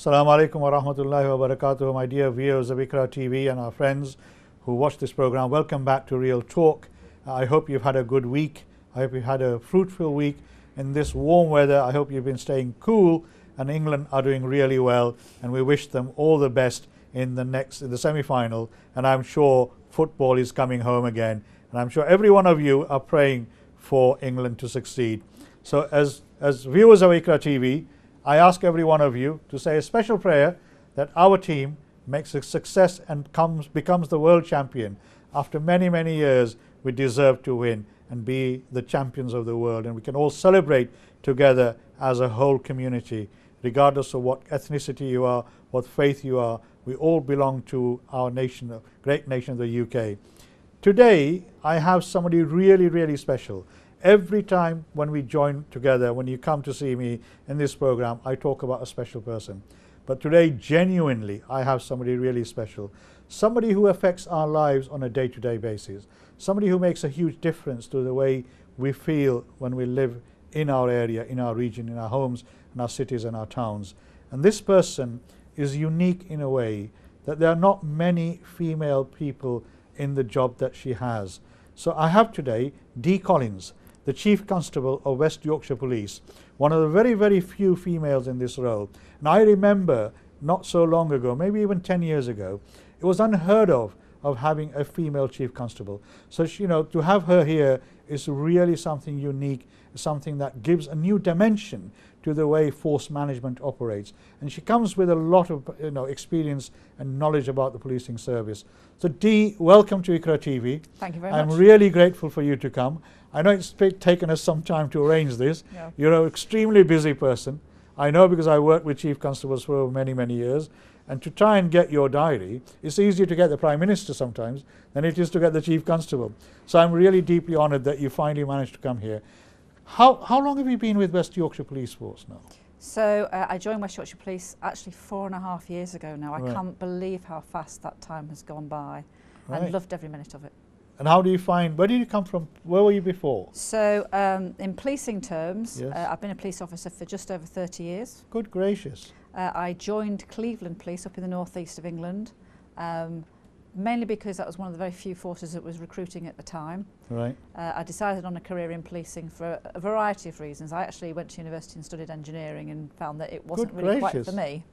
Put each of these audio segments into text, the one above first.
Assalamu alaikum wa rahmatullahi wa barakatuh, my dear viewers of IQRA TV and our friends who watch this program. Welcome back to Real Talk. I hope you've had a good week. I hope you've had a fruitful week in this warm weather. I hope you've been staying cool, and England are doing really well, and we wish them all the best in the semi-final, and I'm sure football is coming home again, and I'm sure every one of you are praying for England to succeed. So as viewers of IQRA TV, I ask every one of you to say a special prayer that our team makes a success and becomes the world champion. After many, many years, we deserve to win and be the champions of the world, and we can all celebrate together as a whole community, regardless of what ethnicity you are, what faith you are. We all belong to our nation, the great nation of the UK. Today, I have somebody really, really special. Every time when we join together, when you come to see me in this program, I talk about a special person. But today, genuinely, I have somebody really special. Somebody who affects our lives on a day-to-day basis. Somebody who makes a huge difference to the way we feel when we live in our area, in our region, in our homes, in our cities and our towns. And this person is unique in a way that there are not many female people in the job that she has. So I have today Dee Collins, the Chief Constable of West Yorkshire Police, one of the very, very few females in this role. And I remember not so long ago, maybe even 10 years ago, it was unheard of having a female Chief Constable. So she, to have her here is really something unique, something that gives a new dimension to the way force management operates. And she comes with a lot of experience and knowledge about the policing service. So Dee, welcome to IQRA TV. Thank you very much. I'm really grateful for you to come. I know it's taken us some time to arrange this. Yeah. You're an extremely busy person. I know because I worked with Chief Constables for many, many years. And to try and get your diary, it's easier to get the Prime Minister sometimes than it is to get the Chief Constable. So I'm really deeply honoured that you finally managed to come here. How long have you been with West Yorkshire Police Force now? So I joined West Yorkshire Police actually 4.5 years ago now. Right. I can't believe how fast that time has gone by. Right. And loved every minute of it. And how do you find, where did you come from, where were you before? So in policing terms, Yes. I've been a police officer for just over 30 years. Good gracious. I joined Cleveland Police up in the northeast of England, mainly because that was one of the very few forces that was recruiting at the time. Right. I decided on a career in policing for a variety of reasons. I actually went to university and studied engineering and found that it wasn't really quite for me.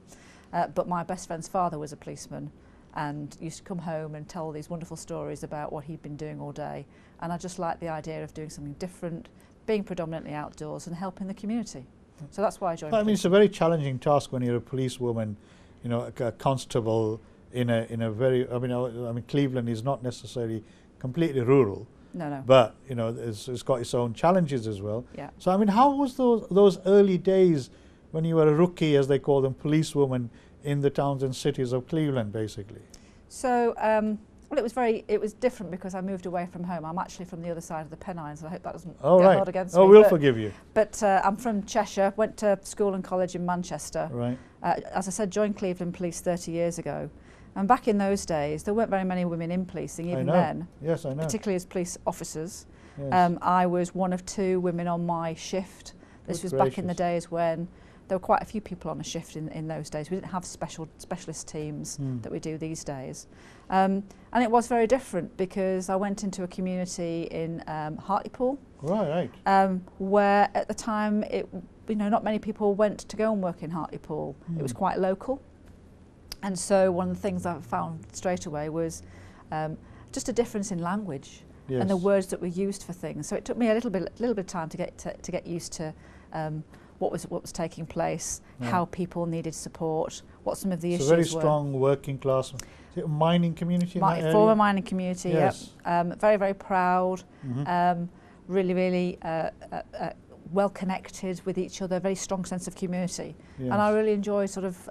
But my best friend's father was a policeman and used to come home and tell these wonderful stories about what he'd been doing all day. And I just liked the idea of doing something different, being predominantly outdoors and helping the community. So that's why I joined. I mean, it's a very challenging task when you're a policewoman, a constable in a very, I mean, Cleveland is not necessarily completely rural. No. But, it's got its own challenges as well. Yeah. So, I mean, how was those early days when you were a rookie, as they call them, policewoman in the towns and cities of Cleveland, basically? So, well, it was different because I moved away from home. I'm actually from the other side of the Pennines, and I hope that doesn't get held against me. Oh, we'll forgive you. But I'm from Cheshire, went to school and college in Manchester. Right. As I said, joined Cleveland Police 30 years ago. And back in those days, there weren't very many women in policing, even then. Yes, I know. Particularly as police officers. Yes. I was one of 2 women on my shift. This was back in the days when there were quite a few people on a shift in those days. We didn't have specialist teams that we do these days. And it was very different because I went into a community in Hartlepool. Right. Where at the time, not many people went to go and work in Hartlepool. It was quite local. And so one of the things I found straight away was just a difference in language and the words that were used for things. So it took me a little bit of time to get used to what was taking place, how people needed support, what some of the issues were. It's a very strong working class. Is it a mining community in that area? Former mining community, yes. Yep. Very, very proud, really, really well connected with each other, very strong sense of community. Yes. And I really enjoy sort of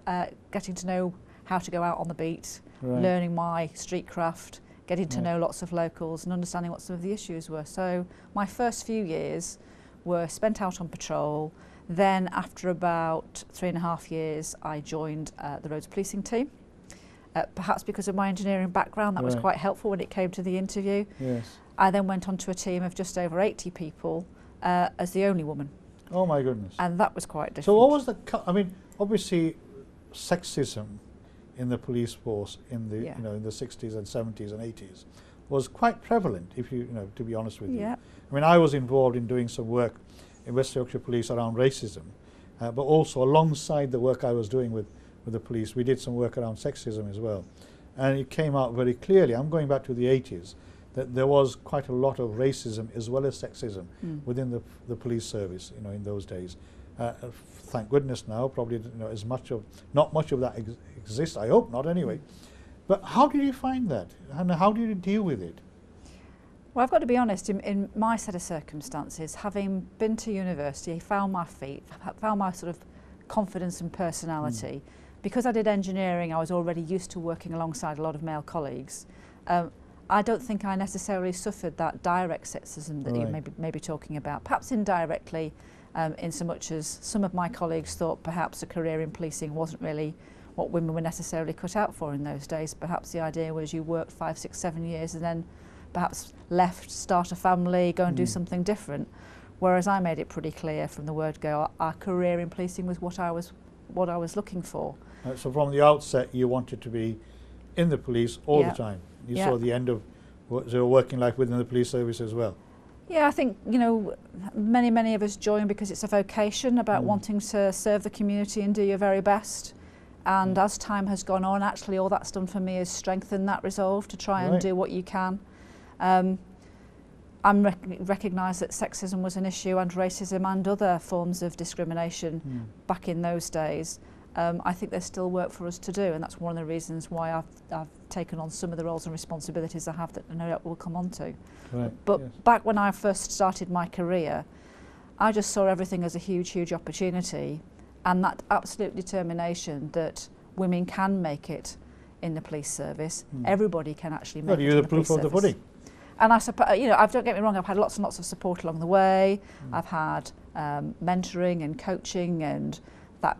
getting to know how to go out on the beat, learning my street craft, getting to know lots of locals and understanding what some of the issues were. So my first few years were spent out on patrol. Then after about 3.5 years, I joined the roads policing team. Perhaps because of my engineering background, that was quite helpful when it came to the interview. Yes. I then went on to a team of just over 80 people as the only woman. Oh my goodness. And that was quite different. So what was I mean, obviously sexism in the police force in the Yeah. in the 60s and 70s and 80s was quite prevalent, if to be honest with you. Yeah. I mean, I was involved in doing some work in West Yorkshire Police around racism, but also alongside the work I was doing with the police, we did some work around sexism as well. And it came out very clearly, I'm going back to the 80s, that there was quite a lot of racism as well as sexism within the police service, in those days. Thank goodness now, probably as much of, not much of that exists, I hope not anyway. But how did you find that? And how did you deal with it? Well, I've got to be honest, in my set of circumstances, having been to university, found my feet, found my sort of confidence and personality. Because I did engineering, I was already used to working alongside a lot of male colleagues. I don't think I necessarily suffered that direct sexism that you may be talking about. Perhaps indirectly, in so much as some of my colleagues thought perhaps a career in policing wasn't really what women were necessarily cut out for in those days. Perhaps the idea was you worked 5, 6, 7 years and then perhaps left, start a family, go and do something different. Whereas I made it pretty clear from the word go, our career in policing was what I was looking for. So from the outset, you wanted to be in the police all the time. You saw the end of your working life within the police service as well. Yeah, I think many of us join because it's a vocation about wanting to serve the community and do your very best. And as time has gone on, actually all that's done for me is strengthen that resolve to try and do what you can. I recognise that sexism was an issue, and racism and other forms of discrimination back in those days. I think there's still work for us to do, and that's one of the reasons why I've taken on some of the roles and responsibilities I have that I know we'll come on to. But back when I first started my career, I just saw everything as a huge opportunity, and that absolute determination that women can make it in the police service. Everybody can actually make it in the police service. You're the proof of the pudding. And I suppose, don't get me wrong, I've had lots and lots of support along the way. I've had mentoring and coaching and that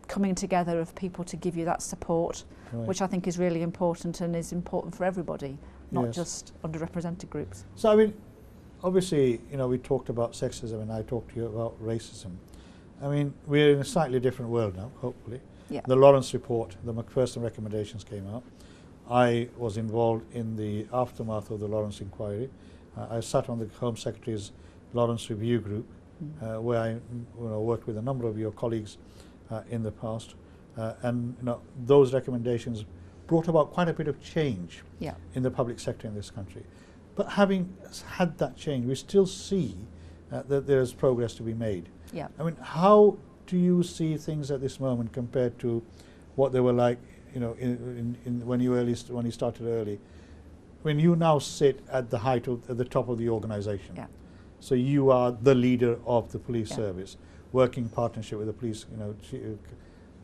coming together of people to give you that support, which I think is really important and is important for everybody, not just underrepresented groups. So I mean, obviously, we talked about sexism and I talked to you about racism. I mean, we're in a slightly different world now, hopefully. Yeah. The Lawrence report, the Macpherson recommendations came out. I was involved in the aftermath of the Lawrence inquiry. I sat on the Home Secretary's Lawrence Review Group, where I worked with a number of your colleagues in the past. And those recommendations brought about quite a bit of change in the public sector in this country. But having had that change, we still see that there's progress to be made. Yeah. I mean, how do you see things at this moment compared to what they were like, when you started early, when you now sit at the height at the top of the organisation? Yeah. So you are the leader of the police service, working in partnership with the police,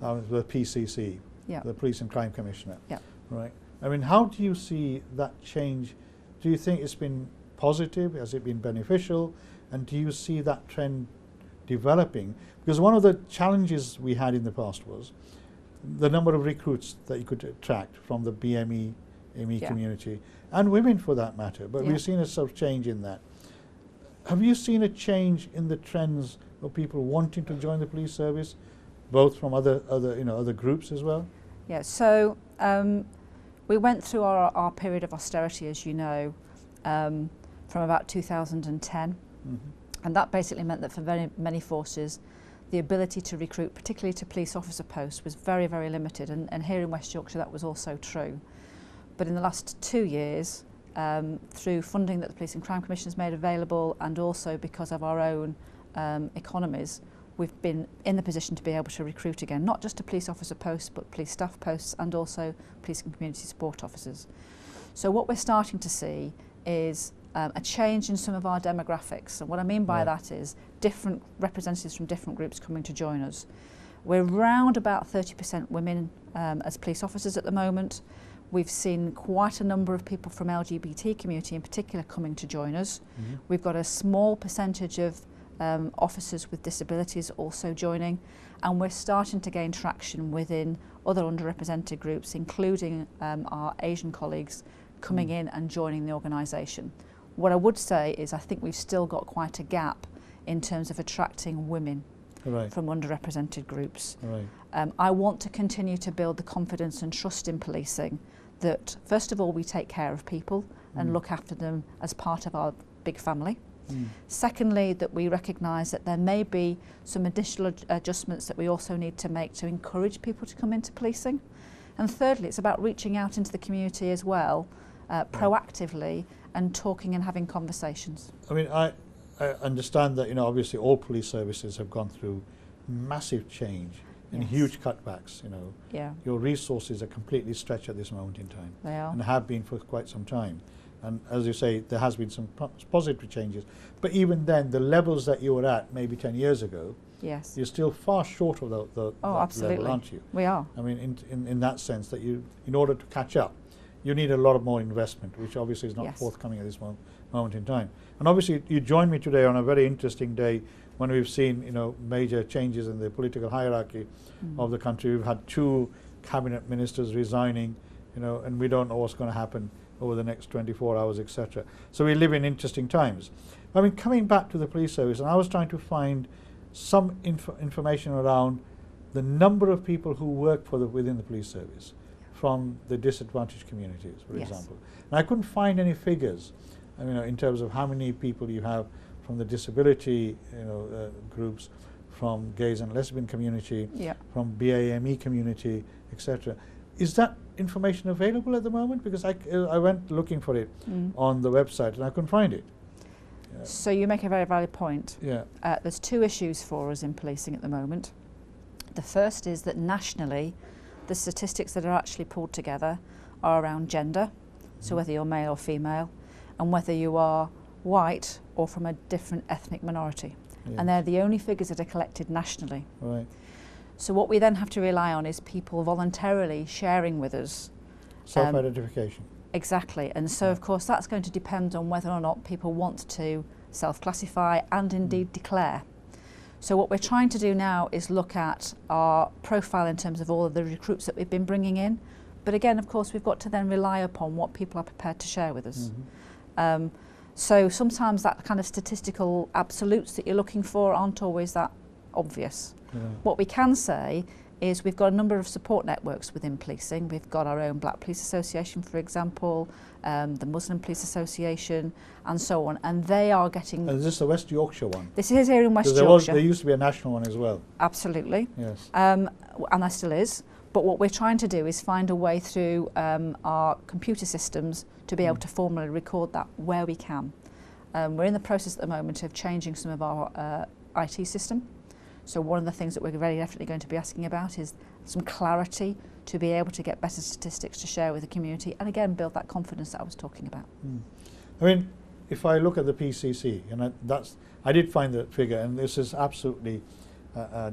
the PCC, the Police and Crime Commissioner. Yeah. Right. I mean, how do you see that change? Do you think it's been positive? Has it been beneficial? And do you see that trend developing? Because one of the challenges we had in the past was the number of recruits that you could attract from the BME, ME community, and women for that matter. But we've seen a sort of change in that. Have you seen a change in the trends of people wanting to join the police service, both from other groups as well? Yeah. So we went through our period of austerity, as you know, from about 2010. And that basically meant that for very many forces, the ability to recruit, particularly to police officer posts, was very limited. And here in West Yorkshire, that was also true. But in the last 2 years, through funding that the Police and Crime Commission has made available, and also because of our own economies, we've been in the position to be able to recruit again, not just to police officer posts, but police staff posts and also police and community support officers. So what we're starting to see is a change in some of our demographics. And what I mean by that is different representatives from different groups coming to join us. We're around about 30% women as police officers at the moment. We've seen quite a number of people from LGBT community in particular coming to join us. We've got a small percentage of officers with disabilities also joining, and we're starting to gain traction within other underrepresented groups, including our Asian colleagues coming in and joining the organisation. What I would say is I think we've still got quite a gap in terms of attracting women. from underrepresented groups. Right. I want to continue to build the confidence and trust in policing that, first of all, we take care of people and look after them as part of our big family. Secondly, that we recognise that there may be some additional adjustments that we also need to make to encourage people to come into policing. And thirdly, it's about reaching out into the community as well, proactively, and talking and having conversations. I mean, I understand that, you know, obviously all police services have gone through massive change and huge cutbacks, you know. Yeah. Your resources are completely stretched at this moment in time. They are. And have been for quite some time. And as you say, there has been some positive changes. But even then, the levels that you were at maybe 10 years ago, yes, you're still far short of that absolutely. level, aren't you? We are. I mean, in that sense, that you, in order to catch up, you need a lot of more investment, which obviously is not forthcoming at this moment in time. And obviously, you joined me today on a very interesting day when we've seen, you know, major changes in the political hierarchy of the country. We've had 2 cabinet ministers resigning, you know, and we don't know what's going to happen over the next 24 hours, etc. So we live in interesting times. I mean, coming back to the police service, and I was trying to find some information around the number of people who work within the police service from the disadvantaged communities, for example. And I couldn't find any figures, I mean, in terms of how many people you have from the disability, you know, groups, from gays and lesbian community, from BAME community, etc. Is that information available at the moment? Because I went looking for it on the website and I couldn't find it. So you make a very valid point. Yeah. There's 2 issues for us in policing at the moment. The first is that nationally, the statistics that are actually pulled together are around gender, so whether you're male or female, and whether you are white or from a different ethnic minority. And they're the only figures that are collected nationally. Right. So what we then have to rely on is people voluntarily sharing with us. Self-identification. Exactly. And so, of course, that's going to depend on whether or not people want to self-classify and indeed declare. So what we're trying to do now is look at our profile in terms of all of the recruits that we've been bringing in. But again, of course, we've got to then rely upon what people are prepared to share with us. So sometimes that kind of statistical absolutes that you're looking for aren't always that obvious. What we can say is we've got a number of support networks within policing. We've got our own Black Police Association, for example, the Muslim Police Association, and so on. And they are getting... Is this the West Yorkshire one? This is here in West Yorkshire. There used to be a national one as well. Absolutely. Yes. And there still is. But what we're trying to do is find a way through our computer systems to be able to formally record that where we can. We're in the process at the moment of changing some of our IT system. So one of the things that we're very definitely going to be asking about is some clarity to be able to get better statistics to share with the community and again build that confidence that I was talking about. I mean, if I look at the PCC, and I did find the figure, and this is absolutely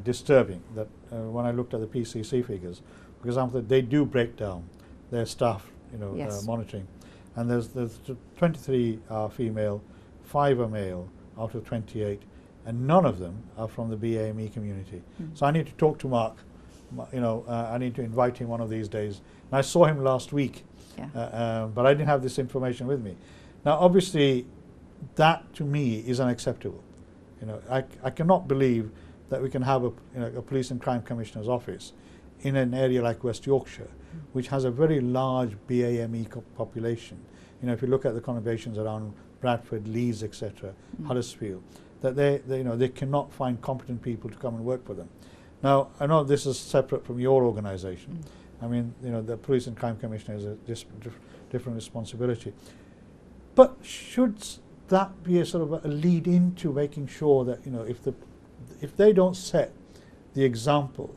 disturbing that when I looked at the PCC figures, for example, they do break down their staff, you know, monitoring, and there's 23 are female, 5 are male out of 28. And none of them are from the BAME community. So I need to talk to Mark, you know, I need to invite him one of these days. And I saw him last week, but I didn't have this information with me. Now, obviously, that to me is unacceptable. You know, I cannot believe that we can have a Police and Crime Commissioner's office in an area like West Yorkshire, which has a very large BAME population. You know, if you look at the conurbations around Bradford, Leeds, etc., Huddersfield, that they cannot find competent people to come and work for them. Now, I know this is separate from your organisation. I mean, you know, the Police and Crime Commissioner has a different responsibility. But should that be a sort of a lead into making sure that, you know, if they don't set the example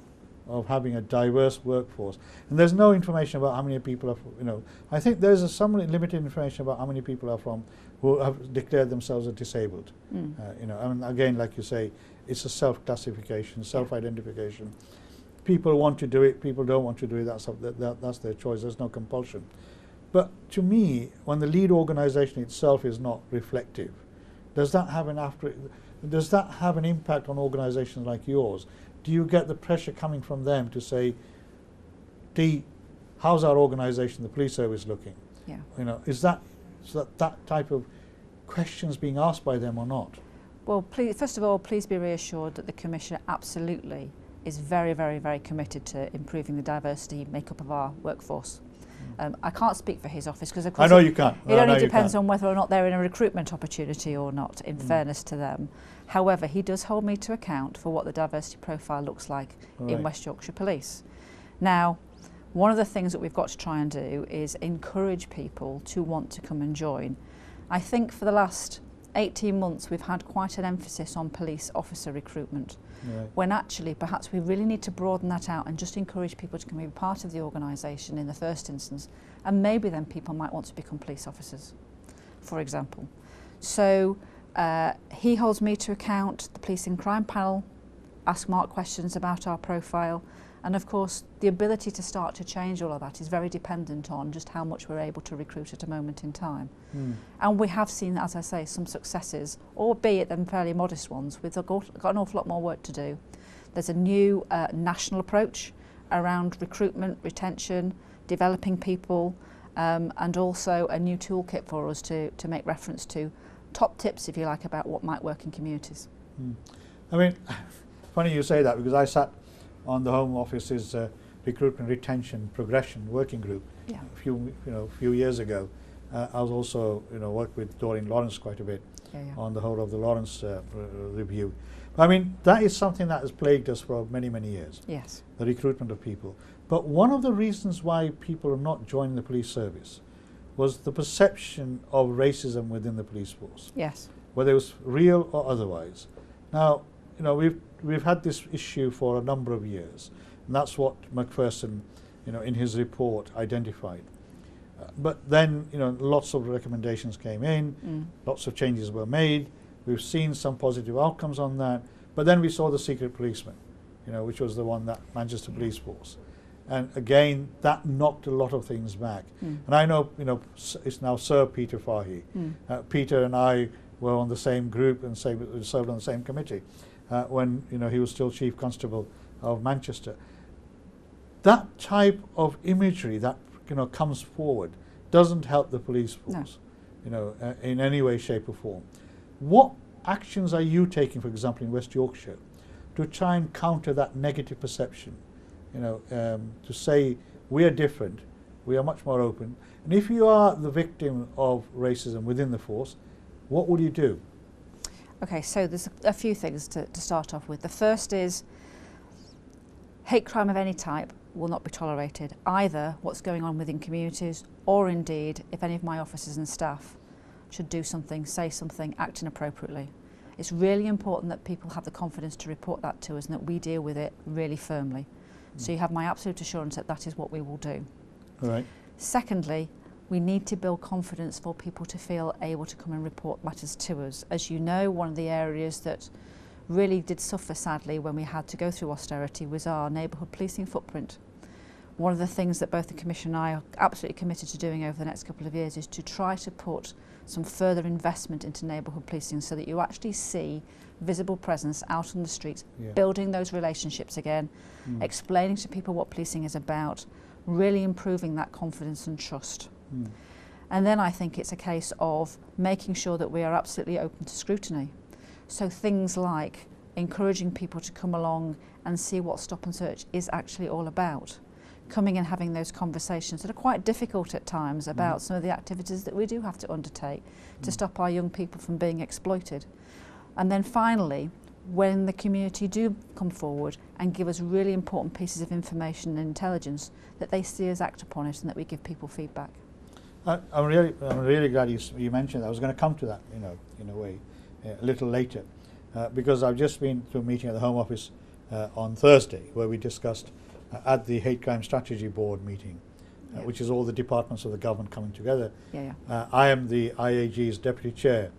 of having a diverse workforce, and there's no information about how many people are, you know, I think there's some limited information about how many people are from who have declared themselves as disabled. You know, I mean, again, like you say, it's a self-classification, self-identification. People want to do it, people don't want to do it, that's their choice, there's no compulsion. But to me, when the lead organisation itself is not reflective, does that have an impact on organisations like yours? Do you get the pressure coming from them to say, Dee, how's our organisation, the police service, looking? You know, is that type of questions being asked by them or not? Well, first of all, please be reassured that the Commissioner absolutely is very, very, very committed to improving the diversity makeup of our workforce. I can't speak for his office because, of course, I know you can't. It only depends on whether or not they're in a recruitment opportunity or not, in fairness to them. However, he does hold me to account for what the diversity profile looks like in West Yorkshire Police. Now, one of the things that we've got to try and do is encourage people to want to come and join. I think for the last 18 months we've had quite an emphasis on police officer recruitment, when actually perhaps we really need to broaden that out and just encourage people to come and be part of the organisation in the first instance, and maybe then people might want to become police officers, for example. So he holds me to account, the Policing Crime Panel ask Mark questions about our profile, and of course the ability to start to change all of that is very dependent on just how much we're able to recruit at a moment in time. And we have seen, as I say, some successes, albeit them fairly modest ones. We've got an awful lot more work to do. There's a new national approach around recruitment, retention, developing people, and also a new toolkit for us to make reference to top tips, if you like, about what might work in communities. I mean, funny you say that, because I sat on the Home Office's recruitment, retention, progression working group a few years ago. I was also worked with Doreen Lawrence quite a bit on the whole of the Lawrence review. I mean, that is something that has plagued us for many, many years. Yes. The recruitment of people. But one of the reasons why people are not joining the police service was the perception of racism within the police force. Yes. Whether it was real or otherwise. Now, we've had this issue for a number of years, and that's what Macpherson, in his report identified. But then, lots of recommendations came in, lots of changes were made. We've seen some positive outcomes on that, but then we saw the secret policeman, which was the one that Manchester Police Force. And again, that knocked a lot of things back. And I know, it's now Sir Peter Fahey. Peter and I were on the same group and served on the same committee when he was still Chief Constable of Manchester. That type of imagery that comes forward doesn't help the police force, in any way, shape or form. What actions are you taking, for example, in West Yorkshire, to try and counter that negative perception? To say we are different, we are much more open. And if you are the victim of racism within the force, what will you do? Okay, so there's a few things to start off with. The first is hate crime of any type will not be tolerated, either what's going on within communities or indeed if any of my officers and staff should do something, say something, act inappropriately. It's really important that people have the confidence to report that to us and that we deal with it really firmly. So you have my absolute assurance that that is what we will do. All right. Secondly, we need to build confidence for people to feel able to come and report matters to us. As you know, one of the areas that really did suffer sadly when we had to go through austerity was our neighbourhood policing footprint. One of the things that both the Commission and I are absolutely committed to doing over the next couple of years is to try to put some further investment into neighbourhood policing so that you actually see visible presence out on the streets, building those relationships again, explaining to people what policing is about, really improving that confidence and trust. And then I think it's a case of making sure that we are absolutely open to scrutiny. So things like encouraging people to come along and see what Stop and Search is actually all about. Coming and having those conversations that are quite difficult at times about some of the activities that we do have to undertake to stop our young people from being exploited. And then finally, when the community do come forward and give us really important pieces of information and intelligence, that they see us act upon it and that we give people feedback. I'm really glad you mentioned that. I was going to come to that, in a way, a little later, because I've just been to a meeting at the Home Office on Thursday where we discussed at the Hate Crime Strategy Board meeting, which is all the departments of the government coming together. I am the IAG's deputy chair,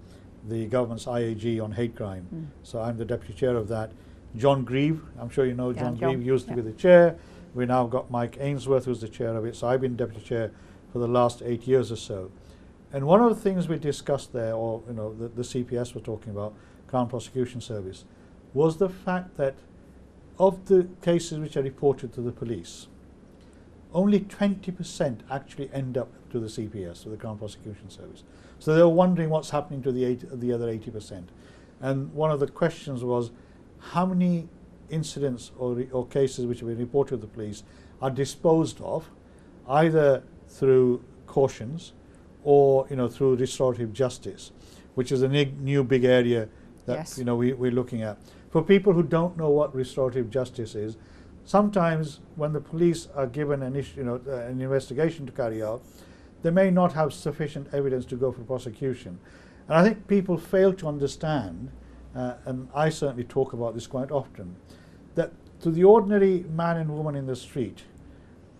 the government's IAG on hate crime. So I'm the deputy chair of that. John Grieve, I'm sure you know John Grieve used to be the chair. We now got Mike Ainsworth, who's the chair of it. So I've been deputy chair for the last 8 years or so. And one of the things we discussed there, or the CPS were talking about, Crown Prosecution Service, was the fact that of the cases which are reported to the police, only 20% actually end up to the CPS, to the Crown Prosecution Service. So they were wondering what's happening to the other 80%. And one of the questions was, how many incidents or cases which have been reported to the police are disposed of either through cautions or through restorative justice, which is a new big area that yes. We're looking at. For people who don't know what restorative justice is, sometimes when the police are given an investigation to carry out, they may not have sufficient evidence to go for prosecution. And I think people fail to understand, and I certainly talk about this quite often, that to the ordinary man and woman in the street,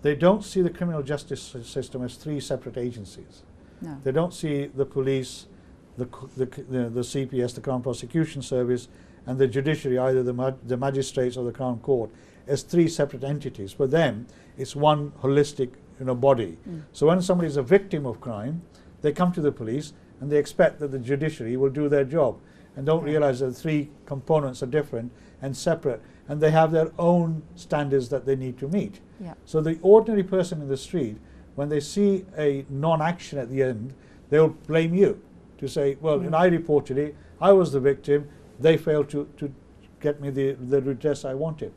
they don't see the criminal justice system as three separate agencies. No. They don't see the police, the CPS, the Crown Prosecution Service, and the judiciary, either the magistrates or the Crown Court, as three separate entities. For them, it's one holistic body. So when somebody is a victim of crime, they come to the police and they expect that the judiciary will do their job, and don't realize that the three components are different and separate, and they have their own standards that they need to meet. Yeah. So the ordinary person in the street, when they see a non-action at the end, they'll blame you to say, well, and I reported it, I was the victim, they failed to get me the redress I wanted.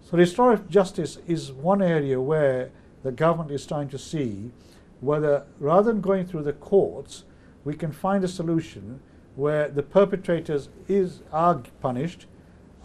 So restorative justice is one area where the government is trying to see whether, rather than going through the courts, we can find a solution where the perpetrators are punished,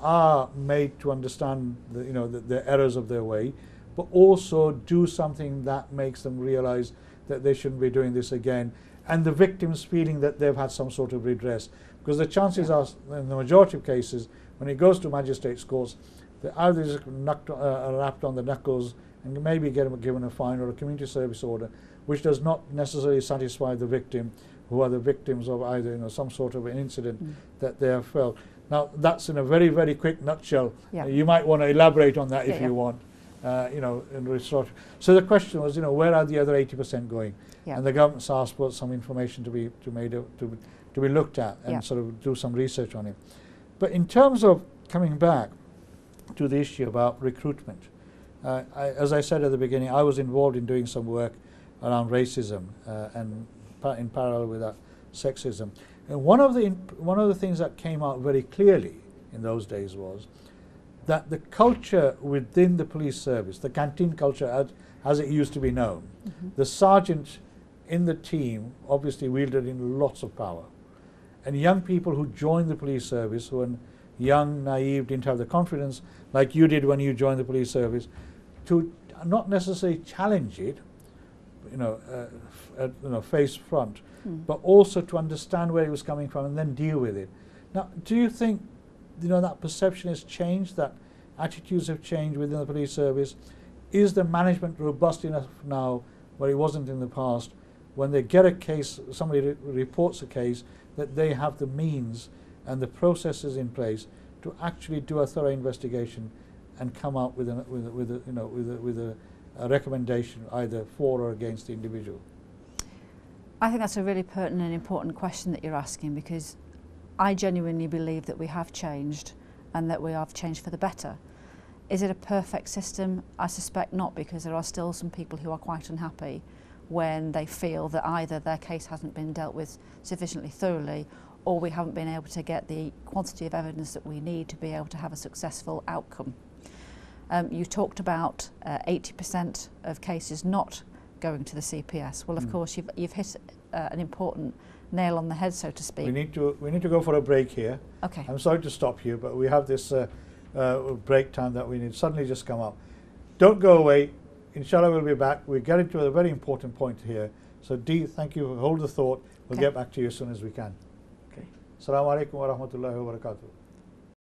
are made to understand the errors of their way, but also do something that makes them realize that they shouldn't be doing this again, and the victims feeling that they've had some sort of redress. Because the chances are, in the majority of cases, when it goes to magistrates' courts, they're either just rapped on the knuckles and maybe given a fine or a community service order, which does not necessarily satisfy the victim, who are the victims of either some sort of an incident that they have felt. Now, that's in a very, very quick nutshell. Yeah. You might want to elaborate on that if you want. In restorative. So the question was, where are the other 80% going? Yeah. And the government's asked for some information to be looked at and sort of do some research on it. But in terms of coming back to the issue about recruitment, as I said at the beginning, I was involved in doing some work around racism and in parallel with that, sexism. And one of the things that came out very clearly in those days was that the culture within the police service, the canteen culture as it used to be known, the sergeant in the team obviously wielded in lots of power. And young people who joined the police service, who were young, naive, didn't have the confidence like you did when you joined the police service, to not necessarily challenge it, face front, but also to understand where it was coming from and then deal with it. Now, do you think that perception has changed, that attitudes have changed within the police service? Is the management robust enough now, where it wasn't in the past, when they get a case, somebody reports a case, that they have the means and the processes in place to actually do a thorough investigation and come out with a recommendation either for or against the individual? I think that's a really pertinent and important question that you're asking, because I genuinely believe that we have changed and that we have changed for the better. Is it a perfect system? I suspect not, because there are still some people who are quite unhappy when they feel that either their case hasn't been dealt with sufficiently thoroughly, or we haven't been able to get the quantity of evidence that we need to be able to have a successful outcome. You talked about 80% of cases not going to the CPS. Well, of course, you've hit an important nail on the head, so to speak. We need to go for a break here. Okay. I'm sorry to stop you, but we have this break time that we need suddenly just come up. Don't go away. Inshallah, we'll be back. We'll get into a very important point here. So, Dee, thank you. Hold the thought. We'll get back to you as soon as we can. Okay. Assalamu alaikum wa rahmatullahi wa barakatuh.